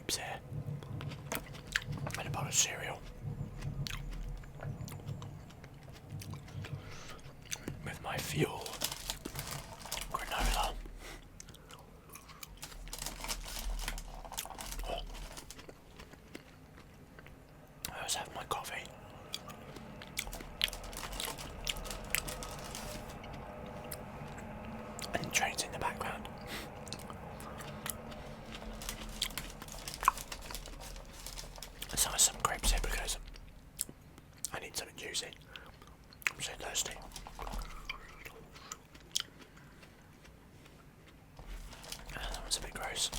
grapes here and a bowl of cereal with my fuel granola. I always have my coffee. And trains in the background. So some grapes here because I need something juicy. I'm so thirsty. That one's a bit gross.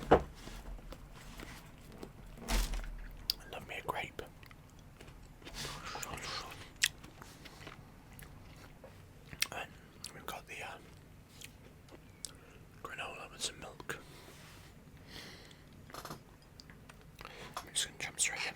I love me a grape. And we've got the granola with some milk. I'm just going to jump straight in.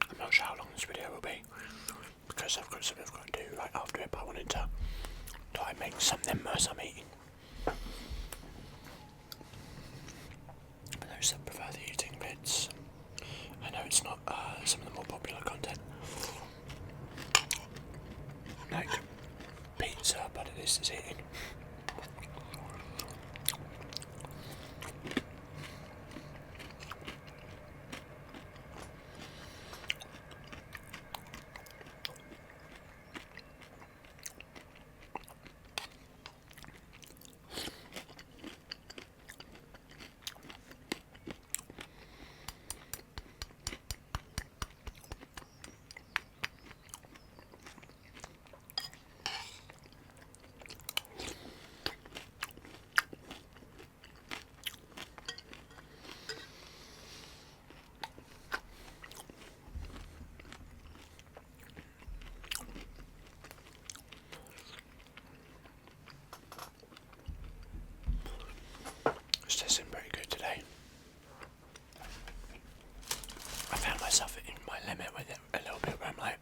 I'm not sure how long this video will be because I've got something I've got to do right after it, but I wanted to try and make something as I'm eating. For those that prefer the eating bits, I know it's not some of the more popular content, like pizza, but it is eating. It's tasting pretty good today. I found myself in my limit with it a little bit where I'm like,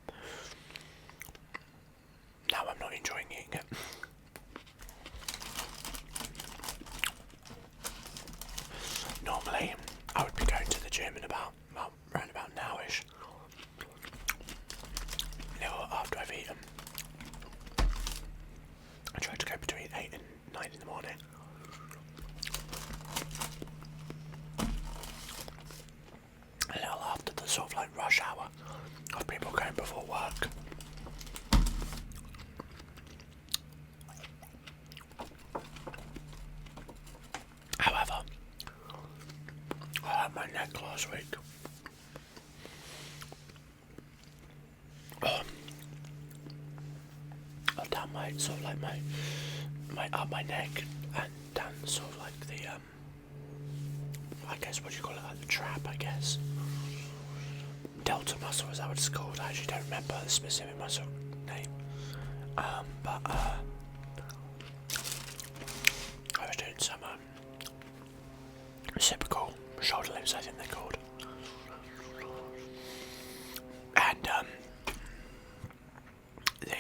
now I'm not enjoying eating it. Normally, I would be going to the gym in around about now-ish. You know, after I've eaten. I try to go between 8 and 9 in the morning. A little after the sort of like rush hour of people going before work. However, I hurt my neck last week. Down my sort of like my up my neck and down sort of like the I guess what do you call it, like the trap, I guess. Delta muscle, is that what it's called? I actually don't remember the specific muscle name. But I was doing some reciprocal shoulder lifts, I think they're called. And the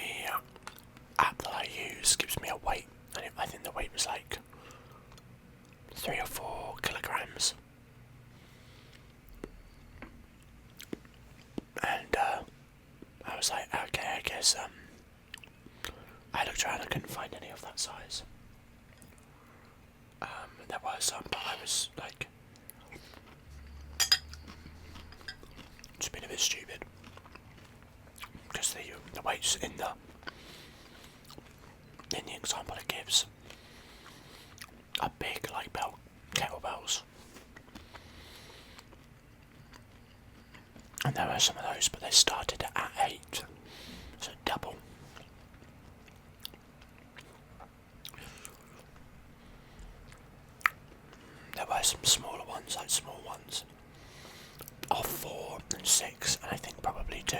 app that I use gives me a weight, and I think the weight was like 3 or 4 kilograms. And I was like, okay, I guess I looked around, I couldn't find any of that size. There were some, but I was like, just being a bit stupid, because the weights in the example it gives are big, like kettlebells, and there were some of those, but they started at 8, so double. There were some smaller ones, like small ones, of 4 and 6, and I think probably 2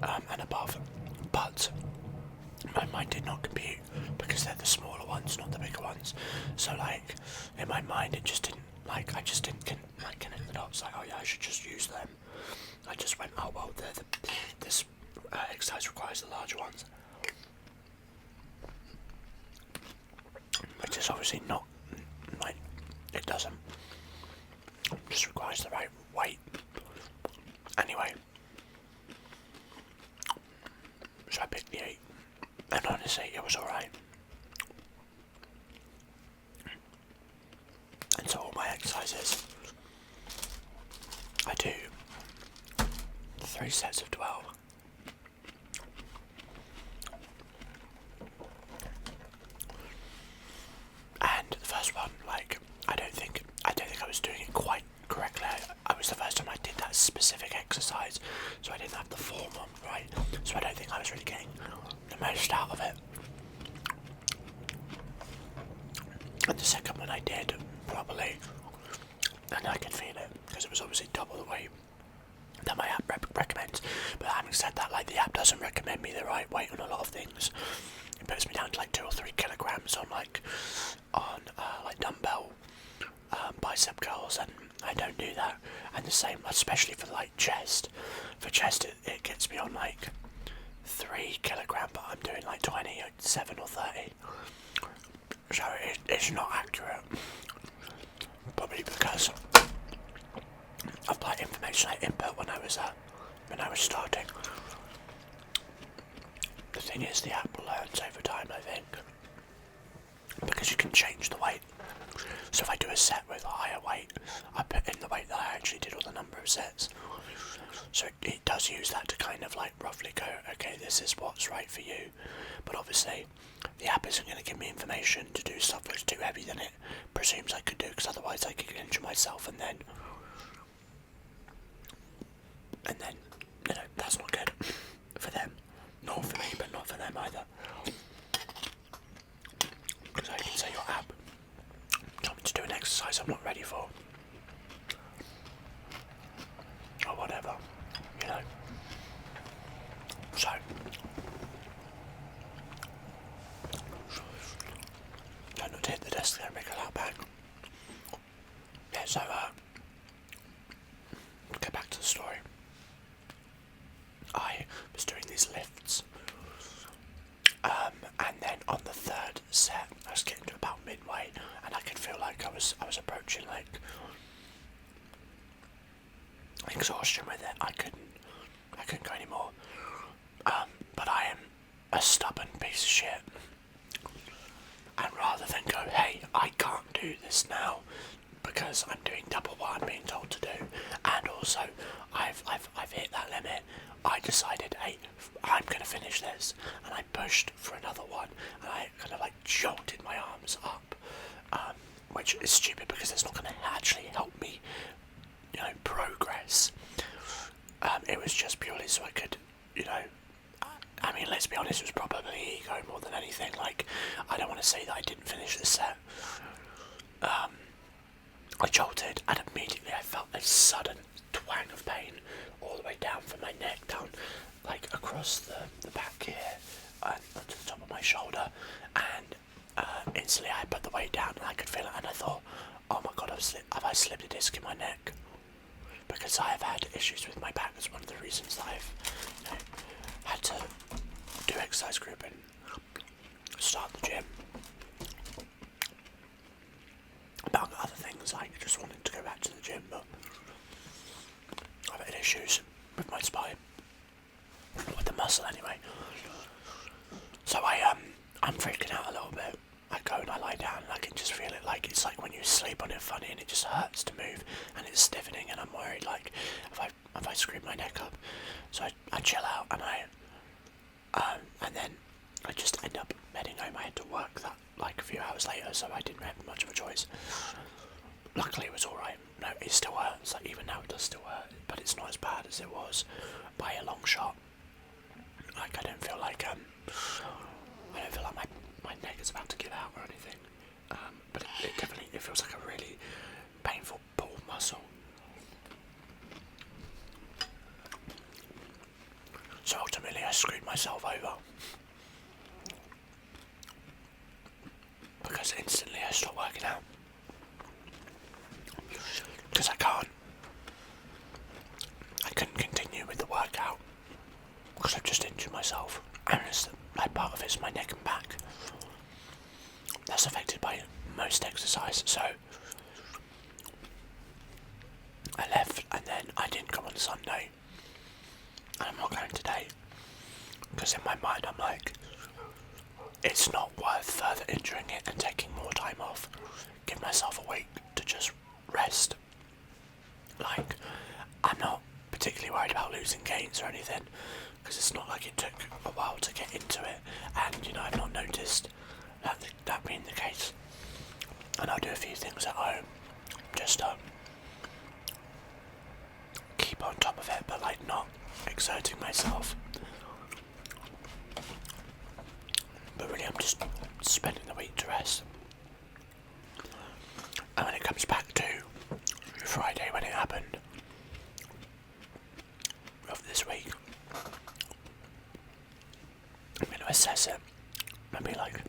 and above, but and mine did not compute because they're the smaller ones, not the bigger ones. So like in my mind, it just didn't like I just didn't connect the dots. Like, oh yeah, I should just use them. I just went, oh well, this exercise requires the larger ones, which is obviously not like it doesn't. It just requires the right weight. Anyway, so I picked the 8, and honestly, it was alright. And so all my exercises, I do 3 sets of 12. And the first one, like, I don't think I was doing it quite correctly. It was the first time I did that specific exercise, so I didn't have the form on right. So I don't think I was really getting the most out of it. And the second one I did properly, and I could feel it because it was obviously double the weight that my app recommends. But having said that, like, the app doesn't recommend me the right weight on a lot of things. It puts me down to like 2 or 3 kilograms on like dumbbell bicep curls, and I don't do that. And the same, especially for like chest. For chest, it gets me on like 3 kilograms, but I'm doing like 27 or 30. So it's not accurate. Probably because of like information I input when I was starting. The thing is, the app learns over time, I think, because you can change the weight. So if I do a set with a higher weight, I put in the weight that I actually did, or the number of sets. So it does use that to kind of like roughly go, okay, this is what's right for you. But obviously, the app isn't going to give me information to do stuff that's too heavy than it presumes I could do, because otherwise I could injure myself, and then you know, that's not good for them. Not for me, but not for them either. Because I can say your app told me to do an exercise I'm not ready for, or whatever, you know. So try not to hit the desk there and make a loud bang. Yeah, so get back to the story. I was doing these lifts, and then on the 3rd set, I was getting to about midway, and I could feel like I was approaching like exhaustion with it. I couldn't go anymore. But I am a stubborn piece of shit, and rather than go, hey, I can't do this now because I'm doing double what I'm being told to do, and also I've hit that limit, I decided, hey, I'm going to finish this, and I pushed for another one, and I kind of like jolted my arms up, which is stupid because it's not going to actually help me, you know, progress. It was just purely so I could, you know, I mean, let's be honest, it was probably ego more than anything. Like, I don't want to say that I didn't finish this set. I jolted, and immediately I felt a sudden twang of pain all the way down from my neck, down like across the back here, and onto the top of my shoulder, and instantly I put the weight down and I could feel it, and I thought, oh my god, have I slipped a disc in my neck? Because I have had issues with my back. That's one of the reasons that I've, you know, had to do exercise group and start the gym. Among other things, I just wanted to go back to the gym, but I've had issues with my spine, with the muscle anyway. So I'm freaking out a little bit. I go and I lie down and I can just feel it, like it's like when you sleep on it funny and it just hurts to move and it's stiffening, and I'm worried like if I screw my neck up. So I chill out and and then I just end up heading home. I had to work that like a few hours later, so I didn't have much of a choice. Luckily it was alright. No, it still hurts, like even now it does still hurt, but it's not as bad as it was by a long shot. Like I don't feel like my neck is about to give out or anything, but it definitely feels like a really painful pull muscle. So ultimately I screwed myself over, because I couldn't continue with the workout because I've just injured myself, and it's like part of it's my neck and back. That's affected by most exercise, so I left and then I didn't come on Sunday, and I'm not going today because in my mind I'm like, it's not worth further injuring it and taking more time off. Give myself a week to just rest. Like, I'm not particularly worried about losing gains or anything, because it's not like it took a while to get into it, and you know, I've not noticed that being the case. And I'll do a few things at home just keep on top of it, but like not exerting myself. But really, I'm just spending the week to rest. And when it comes back to Friday, when it happened of this week, I'm going to assess it and be like,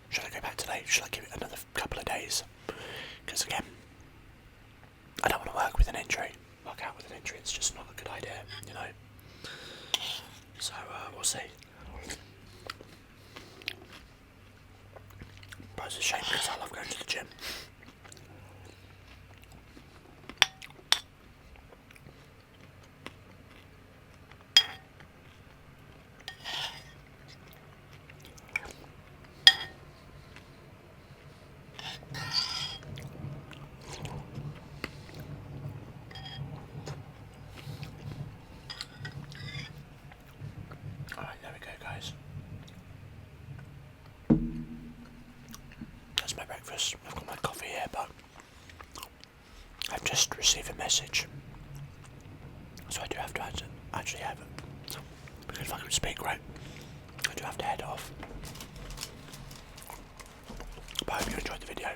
should I go back today? Should I give it another couple of days? Because again, I don't want to work out with an injury, it's just not a good idea, you know. So we'll see. But it's a shame because I love going to the gym. Alright, there we go, guys. That's my breakfast. I've got my coffee here, but I've just received a message, so I do have to actually have it. Because if I can speak right, I do have to head off. But I hope you enjoyed the video.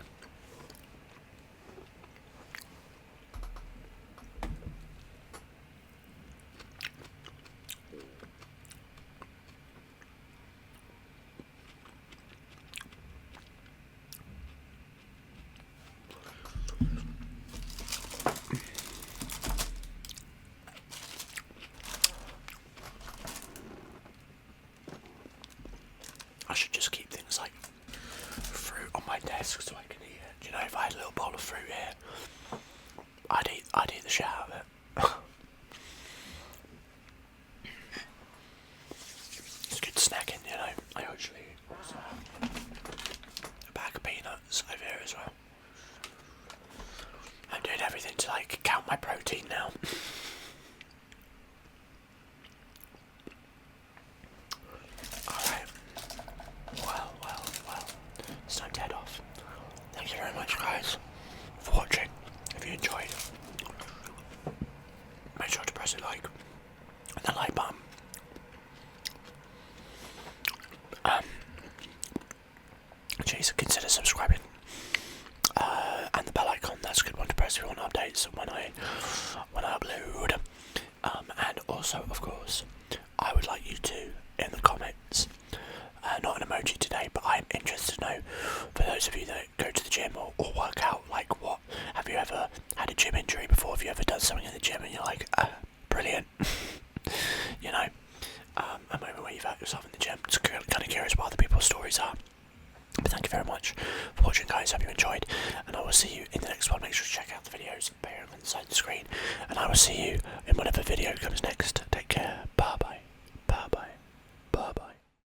I should just keep things like fruit on my desk so I can eat it. You know, if I had a little bowl of fruit here, I'd eat the shit out of it. It's good snacking, you know. I actually also have a bag of peanuts over here as well. I'm doing everything to like count my protein now. Alright. Well. It's time to head off. Thank you very much, guys, for watching. If you enjoyed, make sure to press a like and the like button. Jeez, consider subscribing. And the bell icon, that's a good one to press if you want updates when I upload. And also, of course, I would like you to, in the comments, not an emoji today, but I'm interested to know, for those of you that go to the gym or work out, like, what, have you ever had a gym injury before? Have you ever done something in the gym and you're like, brilliant, you know, a moment where you've hurt yourself in the gym. It's kind of curious what other people's stories are. But thank you very much for watching, guys. Hope you enjoyed, and I will see you in the next one. Make sure to check out the videos appearing on the side of the screen, and I will see you in whatever video comes next. Take care.